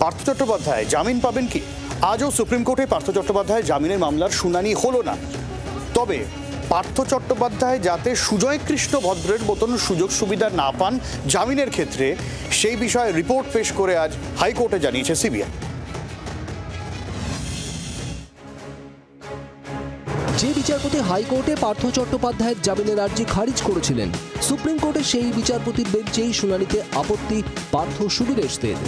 পার্থ চট্টোপাধ্যায় জামিন পাবেন কি? আজও সুপ্রিম কোর্টে পার্থ চট্টোপাধ্যায় জামিনের মামলার শুনানি হলো না। তবে পার্থ চট্টোপাধ্যায় যাতে সুজয় কৃষ্ণ ভদ্রের মতন সুযোগ সুবিধা না পান জামিনের ক্ষেত্রে, সেই বিষয়ে রিপোর্ট পেশ করে আজ হাইকোর্টে জানিয়েছে সিবিআই। যে বিচারপতি হাইকোর্টে পার্থ চট্টোপাধ্যায়ের জামিনের আর্জি খারিজ করেছিলেন, সুপ্রিম কোর্টে সেই বিচারপতির বেঞ্চেই শুনানিতে আপত্তি পার্থ সুবীরেশদের।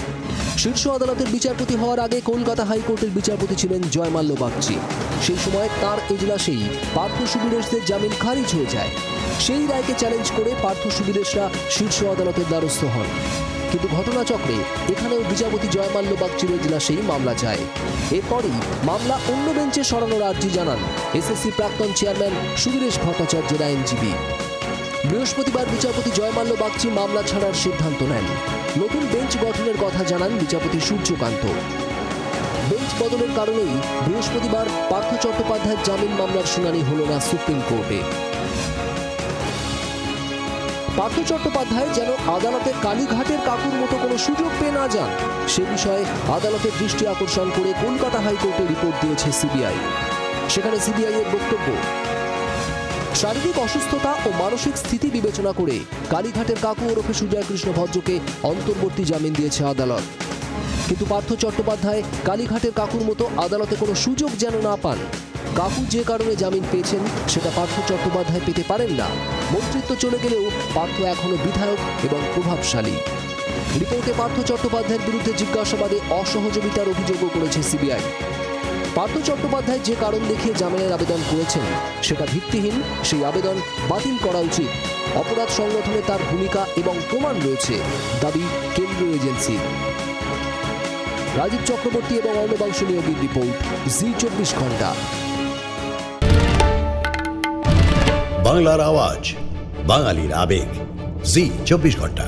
শীর্ষ আদালতের বিচারপতি হওয়ার আগে কলকাতা হাইকোর্টের বিচারপতি ছিলেন জয়মাল্য বাগচি। সেই সময় তার এজলাসেই পার্থ সুবীরেশদের জামিন খারিজ হয়ে যায়। সেই রায়কে চ্যালেঞ্জ করে পার্থ সুবীরেশরা শীর্ষ আদালতের দ্বারস্থ হন। কিন্তু ঘটনাচক্রে এখানেও বিচারপতি জয়মাল্য বাগচির এজলাসেই মামলা যায়। এরপরই মামলা অন্য বেঞ্চে সরানোর আর্জি জানান এসএসসি প্রাক্তন চেয়ারম্যান সুবীরেশ ভট্টাচার্যের আইনজীবী। বৃহস্পতিবার বিচারপতি জয়মাল্য বাগচি মামলা ছাড়ার সিদ্ধান্ত নেন। নতুন বেঞ্চ গঠনের কথা জানান বিচারপতি সূর্যকান্ত। বেঞ্চ বদলের কারণেই বৃহস্পতিবার পার্থ চট্টোপাধ্যায়ের জামিন মামলার শুনানি হল না সুপ্রিম কোর্টে। পার্থ চট্টোপাধ্যায় যেন আদালতে কালীঘাটের কাকুর মতো কোনো সুযোগ পেয়ে না যান, সে বিষয়ে আদালতের দৃষ্টি আকর্ষণ করে কলকাতা হাইকোর্টে রিপোর্ট দিয়েছে সিবিআই। সেখানে সিবিআই এর বক্তব্য, শারীরিক অসুস্থতা ও মানসিক স্থিতি বিবেচনা করে কালীঘাটের কাকু ওরফে সুজয় কৃষ্ণ ভদ্রকে অন্তর্বর্তী জামিন দিয়েছে আদালত। কিন্তু পার্থ চট্টোপাধ্যায় কালীঘাটের কাকুর মতো আদালতে কোনো সুযোগ যেন না পান। কাকু যে কারণে জামিন পেয়েছেন সেটা পার্থ চট্টোপাধ্যায় পেতে পারেন না। মন্ত্রিত্ব চলে গেলেও পার্থ এখনো বিধায়ক এবং প্রভাবশালী। রিপোর্টে পার্থ চট্টোপাধ্যায়ের বিরুদ্ধে জিজ্ঞাসাবাদে অসহযোগিতার অভিযোগও করেছে সিবিআই। পার্থ চট্টোপাধ্যায় যে কারণ দেখিয়ে জামিনের আবেদন করেছেন সেটা ভিত্তিহীন, সেই আবেদন বাতিল করা উচিত। অপরাধ সংগঠনে তার ভূমিকা এবং প্রমাণ রয়েছে, দাবি কেন্দ্রীয় এজেন্সি। রাজীব চক্রবর্তী এবং অর্ণবাংশু নিয়োগীর রিপোর্ট, জি24 ঘন্টা। বাংলার আওয়াজ, বাঙালির আবেগ, জি24 ঘন্টা।